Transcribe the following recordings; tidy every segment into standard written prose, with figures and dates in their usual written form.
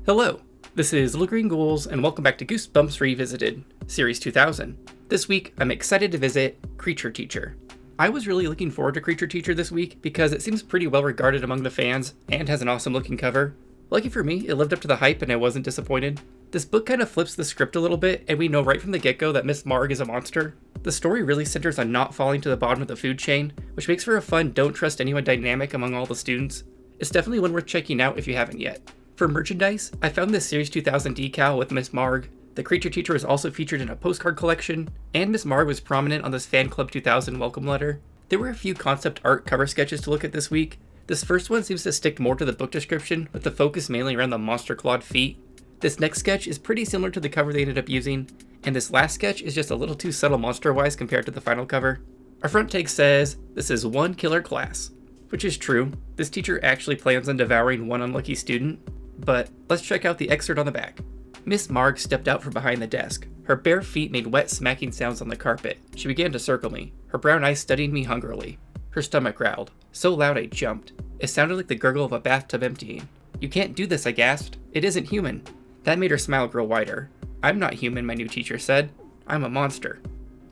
Hello, this is Little Green Ghouls, and welcome back to Goosebumps Revisited, Series 2000. This week, I'm excited to visit Creature Teacher. I was really looking forward to Creature Teacher this week because it seems pretty well regarded among the fans and has an awesome looking cover. Lucky for me, it lived up to the hype and I wasn't disappointed. This book kind of flips the script a little bit, and we know right from the get-go that Miss Marg is a monster. The story really centers on not falling to the bottom of the food chain, which makes for a fun don't trust anyone dynamic among all the students. It's definitely one worth checking out if you haven't yet. For merchandise, I found this Series 2000 decal with Miss Marg. The Creature Teacher is also featured in a postcard collection, and Miss Marg was prominent on this Fan Club 2000 welcome letter. There were a few concept art cover sketches to look at this week. This first one seems to stick more to the book description, with the focus mainly around the monster-clawed feet. This next sketch is pretty similar to the cover they ended up using, and this last sketch is just a little too subtle monster-wise compared to the final cover. Our front take says, "This is one killer class," which is true. This teacher actually plans on devouring one unlucky student. But let's check out the excerpt on the back. Miss Marg stepped out from behind the desk. Her bare feet made wet smacking sounds on the carpet. She began to circle me, her brown eyes studying me hungrily. Her stomach growled, so loud I jumped. It sounded like the gurgle of a bathtub emptying. "You can't do this," I gasped. "It isn't human." That made her smile grow wider. "I'm not human," my new teacher said. "I'm a monster."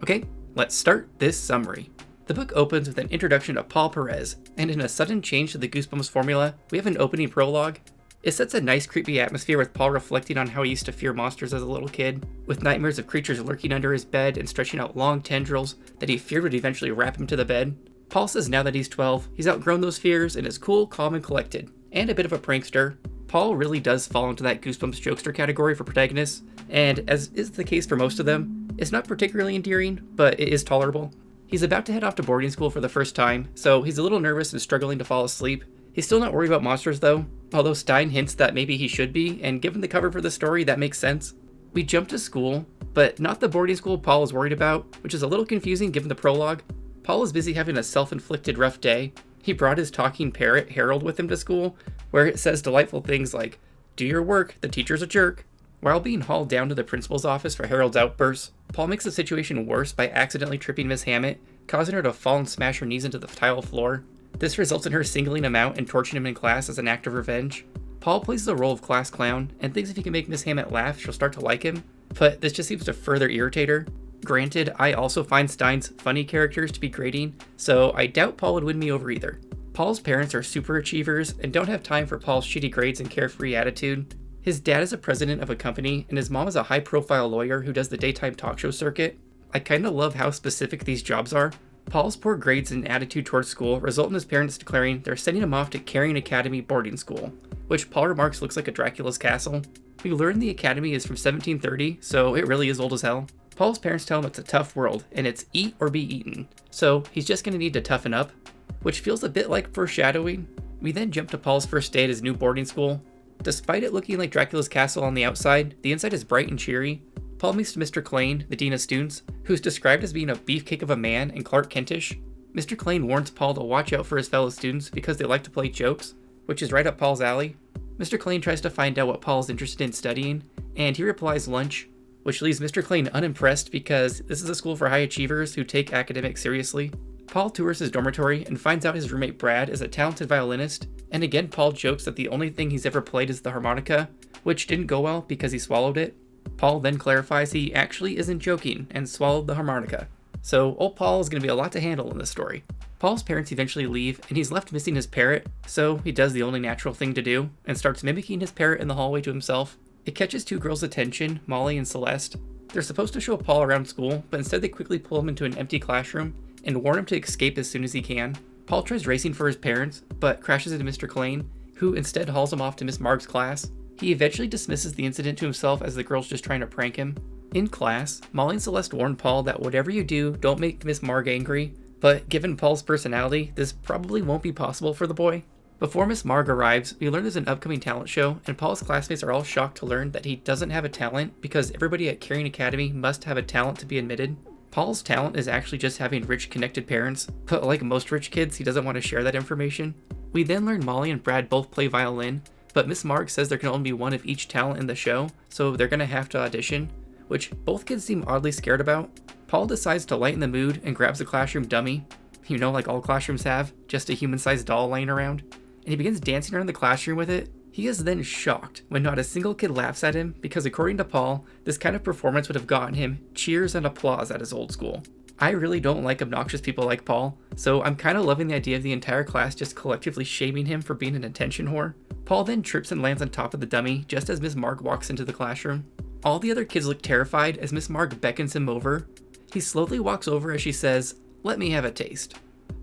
Okay, let's start this summary. The book opens with an introduction to Paul Perez, and in a sudden change to the Goosebumps formula, we have an opening prologue. It sets a nice creepy atmosphere with Paul reflecting on how he used to fear monsters as a little kid, with nightmares of creatures lurking under his bed and stretching out long tendrils that he feared would eventually wrap him to the bed. Paul says now that he's 12, he's outgrown those fears and is cool, calm, and collected, and a bit of a prankster. Paul really does fall into that Goosebumps jokester category for protagonists, and as is the case for most of them, it's not particularly endearing, but it is tolerable. He's about to head off to boarding school for the first time, so he's a little nervous and struggling to fall asleep. He's still not worried about monsters though, although Stein hints that maybe he should be, and given the cover for the story, that makes sense. We jump to school, but not the boarding school Paul is worried about, which is a little confusing given the prologue. Paul is busy having a self-inflicted rough day. He brought his talking parrot, Harold, with him to school, where it says delightful things like, "Do your work, the teacher's a jerk." While being hauled down to the principal's office for Harold's outbursts, Paul makes the situation worse by accidentally tripping Miss Hammett, causing her to fall and smash her knees into the tile floor. This results in her singling him out and torching him in class as an act of revenge. Paul plays the role of class clown and thinks if he can make Miss Hammett laugh, she'll start to like him, but this just seems to further irritate her. Granted, I also find Stein's funny characters to be grating, so I doubt Paul would win me over either. Paul's parents are super achievers and don't have time for Paul's shitty grades and carefree attitude. His dad is a president of a company, and his mom is a high-profile lawyer who does the daytime talk show circuit. I kinda love how specific these jobs are. Paul's poor grades and attitude towards school result in his parents declaring they're sending him off to Carrying Academy boarding school, which Paul remarks looks like a Dracula's castle. We learn the academy is from 1730, so it really is old as hell. Paul's parents tell him it's a tough world, and it's eat or be eaten, so he's just gonna need to toughen up, which feels a bit like foreshadowing. We then jump to Paul's first day at his new boarding school. Despite it looking like Dracula's castle on the outside, the inside is bright and cheery. Paul meets Mr. Klain, the dean of students, who's described as being a beefcake of a man and Clark Kentish. Mr. Klain warns Paul to watch out for his fellow students because they like to play jokes, which is right up Paul's alley. Mr. Klain tries to find out what Paul's interested in studying, and he replies lunch, which leaves Mr. Klain unimpressed because this is a school for high achievers who take academics seriously. Paul tours his dormitory and finds out his roommate Brad is a talented violinist, and again Paul jokes that the only thing he's ever played is the harmonica, which didn't go well because he swallowed it. Paul then clarifies he actually isn't joking and swallowed the harmonica. So old Paul is going to be a lot to handle in this story. Paul's parents eventually leave and he's left missing his parrot, so he does the only natural thing to do and starts mimicking his parrot in the hallway to himself. It catches two girls' attention, Molly and Celeste. They're supposed to show Paul around school, but instead they quickly pull him into an empty classroom and warn him to escape as soon as he can. Paul tries racing for his parents, but crashes into Mr. Klain, who instead hauls him off to Miss Marg's class. He eventually dismisses the incident to himself as the girl's just trying to prank him. In class, Molly and Celeste warn Paul that whatever you do, don't make Miss Marg angry, but given Paul's personality, this probably won't be possible for the boy. Before Miss Marg arrives, we learn there's an upcoming talent show, and Paul's classmates are all shocked to learn that he doesn't have a talent because everybody at Carrying Academy must have a talent to be admitted. Paul's talent is actually just having rich, connected parents, but like most rich kids, he doesn't want to share that information. We then learn Molly and Brad both play violin, but Miss Marg says there can only be one of each talent in the show, so they're gonna have to audition, which both kids seem oddly scared about. Paul decides to lighten the mood and grabs a classroom dummy, like all classrooms have, just a human-sized doll laying around, and he begins dancing around the classroom with it, He is then shocked when not a single kid laughs at him because, according to Paul, this kind of performance would have gotten him cheers and applause at his old school. I really don't like obnoxious people like Paul, so I'm kind of loving the idea of the entire class just collectively shaming him for being an attention whore. Paul then trips and lands on top of the dummy just as Miss Marg walks into the classroom. All the other kids look terrified as Miss Marg beckons him over. He slowly walks over as she says, "Let me have a taste."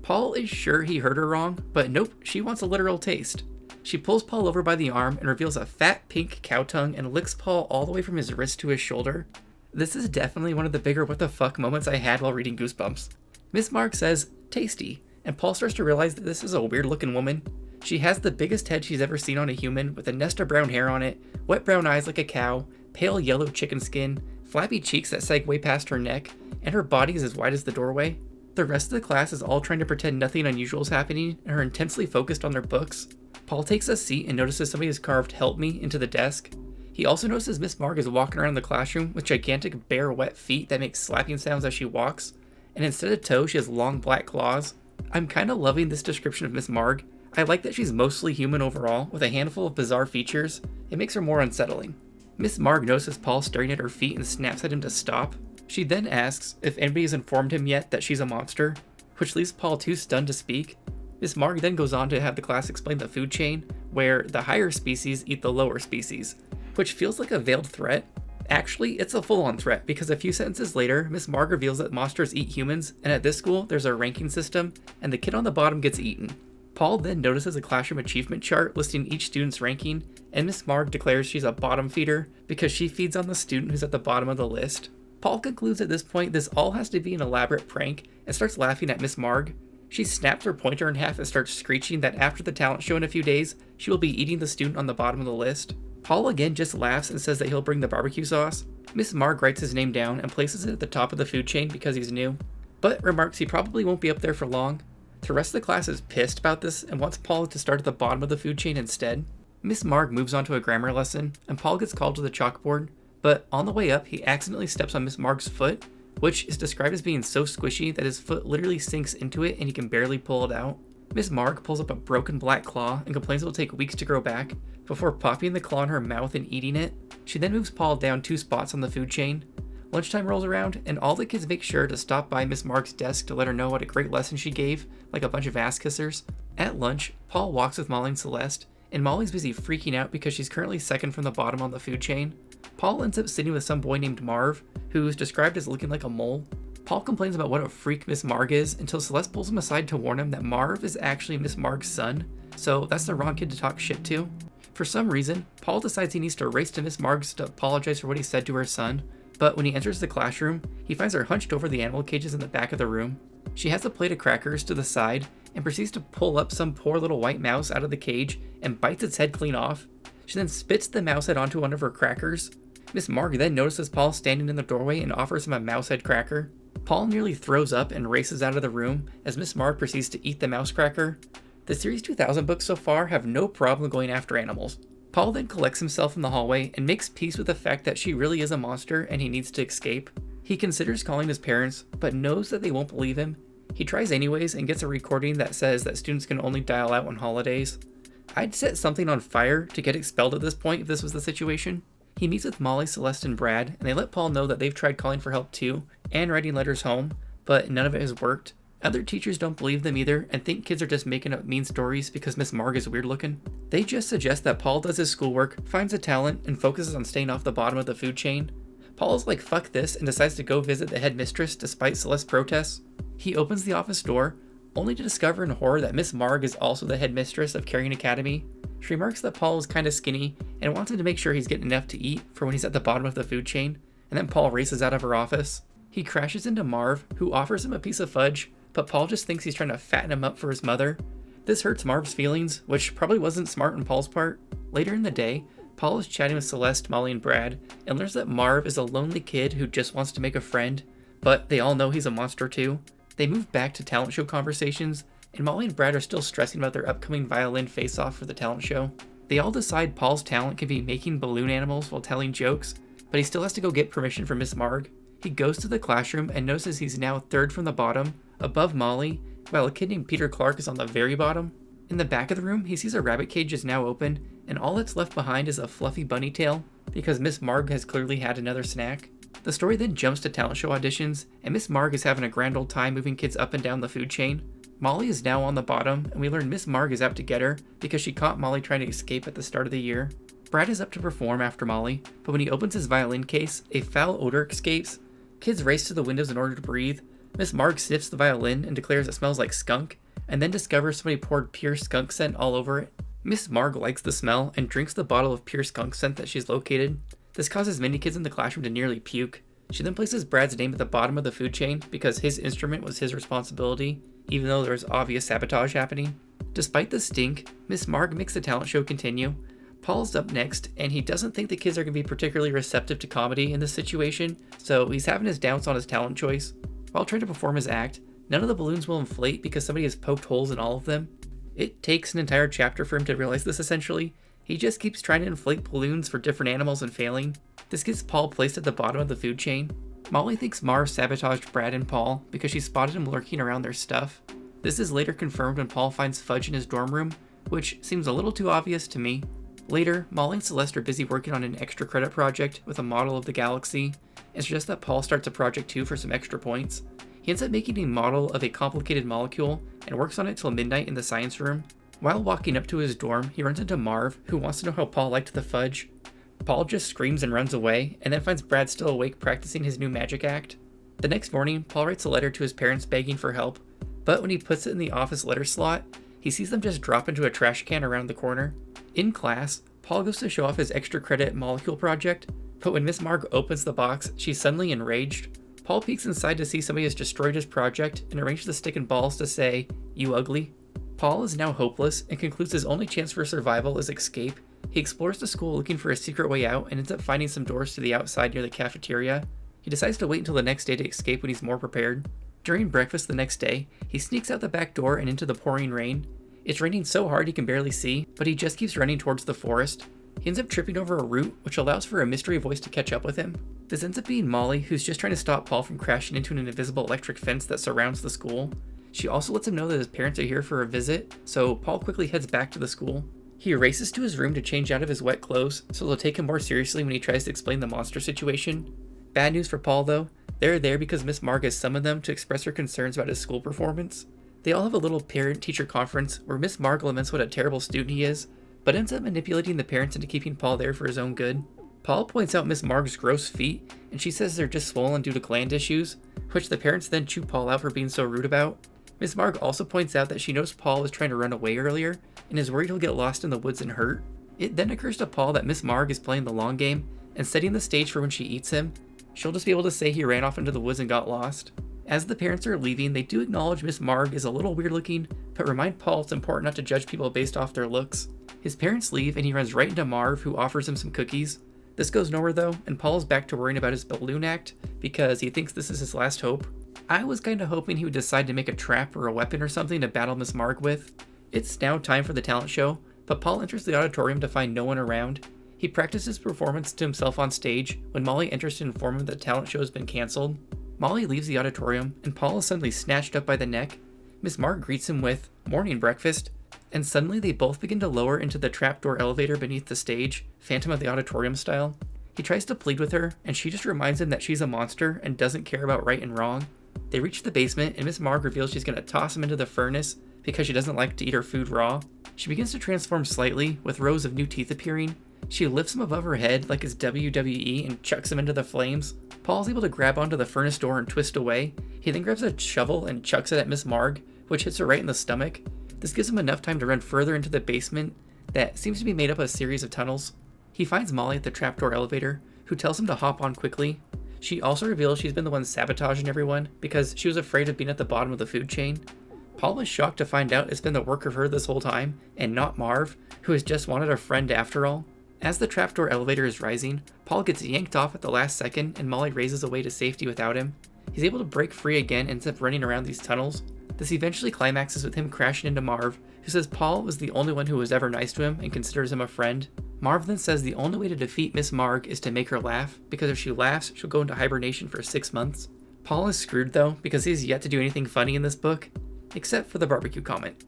Paul is sure he heard her wrong, but nope, she wants a literal taste. She pulls Paul over by the arm and reveals a fat pink cow tongue and licks Paul all the way from his wrist to his shoulder. This is definitely one of the bigger what the fuck moments I had while reading Goosebumps. Miss Marg says, "Tasty," and Paul starts to realize that this is a weird looking woman. She has the biggest head she's ever seen on a human, with a nest of brown hair on it, wet brown eyes like a cow, pale yellow chicken skin, flabby cheeks that segue past her neck, and her body is as wide as the doorway. The rest of the class is all trying to pretend nothing unusual is happening and are intensely focused on their books. Paul takes a seat and notices somebody has carved "Help Me" into the desk. He also notices Miss Marg is walking around the classroom with gigantic bare wet feet that make slapping sounds as she walks, and instead of toes she has long black claws. I'm kinda loving this description of Miss Marg. I like that she's mostly human overall, with a handful of bizarre features. It makes her more unsettling. Miss Marg notices Paul staring at her feet and snaps at him to stop. She then asks if anybody has informed him yet that she's a monster, which leaves Paul too stunned to speak. Miss Marg then goes on to have the class explain the food chain, where the higher species eat the lower species, which feels like a veiled threat. Actually, it's a full-on threat, because a few sentences later, Miss Marg reveals that monsters eat humans, and at this school, there's a ranking system, and the kid on the bottom gets eaten. Paul then notices a classroom achievement chart listing each student's ranking, and Miss Marg declares she's a bottom feeder because she feeds on the student who's at the bottom of the list. Paul concludes at this point this all has to be an elaborate prank, and starts laughing at Miss Marg. She snaps her pointer in half and starts screeching that after the talent show in a few days, she will be eating the student on the bottom of the list. Paul again just laughs and says that he'll bring the barbecue sauce. Miss Marg writes his name down and places it at the top of the food chain because he's new, but remarks he probably won't be up there for long. The rest of the class is pissed about this and wants Paul to start at the bottom of the food chain instead. Miss Marg moves on to a grammar lesson, and Paul gets called to the chalkboard, but on the way up he accidentally steps on Miss Marg's foot, which is described as being so squishy that his foot literally sinks into it and he can barely pull it out. Miss Marg pulls up a broken black claw and complains it will take weeks to grow back, before popping the claw in her mouth and eating it. She then moves Paul down 2 spots on the food chain. Lunchtime rolls around, and all the kids make sure to stop by Miss Marg's desk to let her know what a great lesson she gave, like a bunch of ass kissers. At lunch, Paul walks with Molly and Celeste, and Molly's busy freaking out because she's currently second from the bottom on the food chain. Paul ends up sitting with some boy named Marv, who is described as looking like a mole. Paul complains about what a freak Miss Marg is until Celeste pulls him aside to warn him that Marv is actually Miss Marg's son, so that's the wrong kid to talk shit to. For some reason, Paul decides he needs to race to Miss Marg's to apologize for what he said to her son, but when he enters the classroom, he finds her hunched over the animal cages in the back of the room. She has a plate of crackers to the side and proceeds to pull up some poor little white mouse out of the cage and bites its head clean off. She then spits the mouse head onto one of her crackers. Miss Marg then notices Paul standing in the doorway and offers him a mouse head cracker. Paul nearly throws up and races out of the room as Miss Marg proceeds to eat the mouse cracker. The Series 2000 books so far have no problem going after animals. Paul then collects himself in the hallway and makes peace with the fact that she really is a monster and he needs to escape. He considers calling his parents, but knows that they won't believe him. He tries anyways and gets a recording that says that students can only dial out on holidays. I'd set something on fire to get expelled at this point if this was the situation. He meets with Molly, Celeste, and Brad, and they let Paul know that they've tried calling for help too, and writing letters home, but none of it has worked. Other teachers don't believe them either and think kids are just making up mean stories because Miss Marg is weird looking. They just suggest that Paul does his schoolwork, finds a talent, and focuses on staying off the bottom of the food chain. Paul is like fuck this and decides to go visit the headmistress despite Celeste's protests. He opens the office door, only to discover in horror that Miss Marg is also the headmistress of Carrying Academy. She remarks that Paul is kinda skinny and wants him to make sure he's getting enough to eat for when he's at the bottom of the food chain, and then Paul races out of her office. He crashes into Marv, who offers him a piece of fudge, but Paul just thinks he's trying to fatten him up for his mother. This hurts Marv's feelings, which probably wasn't smart on Paul's part. Later in the day, Paul is chatting with Celeste, Molly, and Brad, and learns that Marv is a lonely kid who just wants to make a friend, but they all know he's a monster too. They move back to talent show conversations, and Molly and Brad are still stressing about their upcoming violin face-off for the talent show. They all decide Paul's talent can be making balloon animals while telling jokes, but he still has to go get permission from Miss Marg. He goes to the classroom and notices he's now third from the bottom, above Molly, while a kid named Peter Clark is on the very bottom. In the back of the room, he sees a rabbit cage is now open, and all that's left behind is a fluffy bunny tail because Miss Marg has clearly had another snack. The story then jumps to talent show auditions, and Miss Marg is having a grand old time moving kids up and down the food chain. Molly is now on the bottom, and we learn Miss Marg is out to get her because she caught Molly trying to escape at the start of the year. Brad is up to perform after Molly, but when he opens his violin case, a foul odor escapes. Kids race to the windows in order to breathe. Miss Marg sniffs the violin and declares it smells like skunk, and then discovers somebody poured pure skunk scent all over it. Miss Marg likes the smell and drinks the bottle of pure skunk scent that she's located. This causes many kids in the classroom to nearly puke. She then places Brad's name at the bottom of the food chain because his instrument was his responsibility, even though there was obvious sabotage happening. Despite the stink, Miss Marg makes the talent show continue. Paul's up next, and he doesn't think the kids are going to be particularly receptive to comedy in this situation, so he's having his doubts on his talent choice. While trying to perform his act, none of the balloons will inflate because somebody has poked holes in all of them. It takes an entire chapter for him to realize this essentially. He just keeps trying to inflate balloons for different animals and failing. This gets Paul placed at the bottom of the food chain. Molly thinks Marv sabotaged Brad and Paul because she spotted him lurking around their stuff. This is later confirmed when Paul finds fudge in his dorm room, which seems a little too obvious to me. Later, Molly and Celeste are busy working on an extra credit project with a model of the galaxy, and suggests that Paul starts a project too for some extra points. He ends up making a model of a complicated molecule and works on it till midnight in the science room. While walking up to his dorm, he runs into Marv, who wants to know how Paul liked the fudge. Paul just screams and runs away, and then finds Brad still awake practicing his new magic act. The next morning, Paul writes a letter to his parents begging for help, but when he puts it in the office letter slot, he sees them just drop into a trash can around the corner. In class, Paul goes to show off his extra credit molecule project, but when Miss Marg opens the box, she's suddenly enraged. Paul peeks inside to see somebody has destroyed his project and arranges the stick and balls to say, "You ugly." Paul is now hopeless and concludes his only chance for survival is escape. He explores the school looking for a secret way out and ends up finding some doors to the outside near the cafeteria. He decides to wait until the next day to escape when he's more prepared. During breakfast the next day, he sneaks out the back door and into the pouring rain. It's raining so hard he can barely see, but he just keeps running towards the forest. He ends up tripping over a root, which allows for a mystery voice to catch up with him. This ends up being Molly, who's just trying to stop Paul from crashing into an invisible electric fence that surrounds the school. She also lets him know that his parents are here for a visit, so Paul quickly heads back to the school. He races to his room to change out of his wet clothes, so they'll take him more seriously when he tries to explain the monster situation. Bad news for Paul though, they're there because Miss Marg has summoned them to express her concerns about his school performance. They all have a little parent-teacher conference where Miss Marg laments what a terrible student he is, but ends up manipulating the parents into keeping Paul there for his own good. Paul points out Miss Marg's gross feet, and she says they're just swollen due to gland issues, which the parents then chew Paul out for being so rude about. Miss Marg also points out that she knows Paul was trying to run away earlier, and is worried he'll get lost in the woods and hurt. It then occurs to Paul that Miss Marg is playing the long game, and setting the stage for when she eats him. She'll just be able to say he ran off into the woods and got lost. As the parents are leaving, they do acknowledge Miss Marg is a little weird looking, but remind Paul it's important not to judge people based off their looks. His parents leave, and he runs right into Marv, who offers him some cookies. This goes nowhere though, and Paul is back to worrying about his balloon act, because he thinks this is his last hope. I was kinda hoping he would decide to make a trap or a weapon or something to battle Miss Marg with. It's now time for the talent show, but Paul enters the auditorium to find no one around. He practices performance to himself on stage when Molly enters to inform him that the talent show has been cancelled. Molly leaves the auditorium, and Paul is suddenly snatched up by the neck. Miss Marg greets him with morning breakfast, and suddenly they both begin to lower into the trapdoor elevator beneath the stage, Phantom of the Auditorium style. He tries to plead with her, and she just reminds him that she's a monster and doesn't care about right and wrong. They reach the basement, and Miss Marg reveals she's going to toss him into the furnace because she doesn't like to eat her food raw. She begins to transform slightly, with rows of new teeth appearing. She lifts him above her head like it's WWE and chucks him into the flames. Paul's able to grab onto the furnace door and twist away. He then grabs a shovel and chucks it at Miss Marg, which hits her right in the stomach. This gives him enough time to run further into the basement that seems to be made up of a series of tunnels. He finds Molly at the trapdoor elevator, who tells him to hop on quickly. She also reveals she's been the one sabotaging everyone because she was afraid of being at the bottom of the food chain. Paul is shocked to find out it's been the work of her this whole time, and not Marv, who has just wanted a friend after all. As the trapdoor elevator is rising, Paul gets yanked off at the last second and Molly races away to safety without him. He's able to break free again and ends up running around these tunnels. This eventually climaxes with him crashing into Marv, who says Paul was the only one who was ever nice to him and considers him a friend. Marv then says the only way to defeat Miss Marg is to make her laugh, because if she laughs, she'll go into hibernation for 6 months. Paul is screwed though, because he's yet to do anything funny in this book, except for the barbecue comment.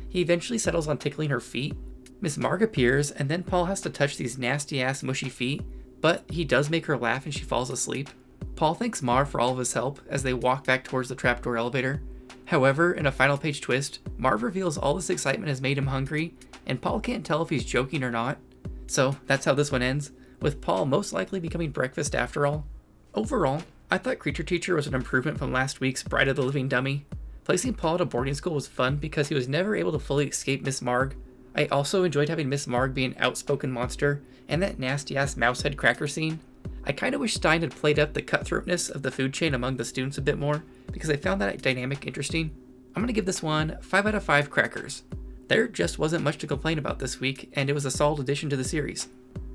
He eventually settles on tickling her feet. Miss Marg appears, and then Paul has to touch these nasty-ass mushy feet, but he does make her laugh and she falls asleep. Paul thanks Marv for all of his help as they walk back towards the trapdoor elevator. However, in a final page twist, Marv reveals all this excitement has made him hungry, and Paul can't tell if he's joking or not. So that's how this one ends, with Paul most likely becoming breakfast after all. Overall, I thought Creature Teacher was an improvement from last week's Bride of the Living Dummy. Placing Paul at a boarding school was fun because he was never able to fully escape Miss Marg. I also enjoyed having Miss Marg be an outspoken monster, and that nasty-ass mousehead cracker scene. I kinda wish Stein had played up the cutthroatness of the food chain among the students a bit more, because I found that dynamic interesting. I'm gonna give this one 5 out of 5 crackers. There just wasn't much to complain about this week, and it was a solid addition to the series.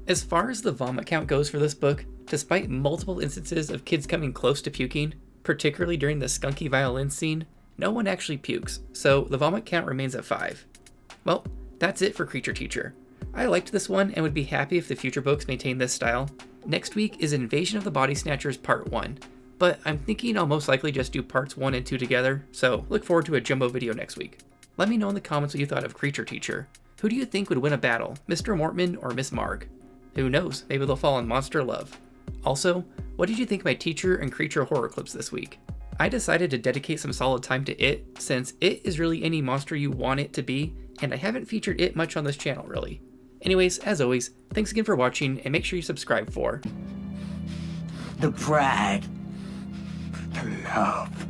As far as the vomit count goes for this book, despite multiple instances of kids coming close to puking, particularly during the skunky violin scene, no one actually pukes, so the vomit count remains at 5. Well, that's it for Creature Teacher. I liked this one and would be happy if the future books maintain this style. Next week is Invasion of the Body Snatchers Part 1, but I'm thinking I'll most likely just do parts 1 and 2 together, so look forward to a jumbo video next week. Let me know in the comments what you thought of Creature Teacher. Who do you think would win a battle, Mr. Mortman or Miss Marg? Who knows, maybe they'll fall in monster love. Also, what did you think of my teacher and creature horror clips this week? I decided to dedicate some solid time to It, since It is really any monster you want it to be, and I haven't featured It much on this channel really. Anyways, as always, thanks again for watching, and make sure you subscribe for the pride, the love,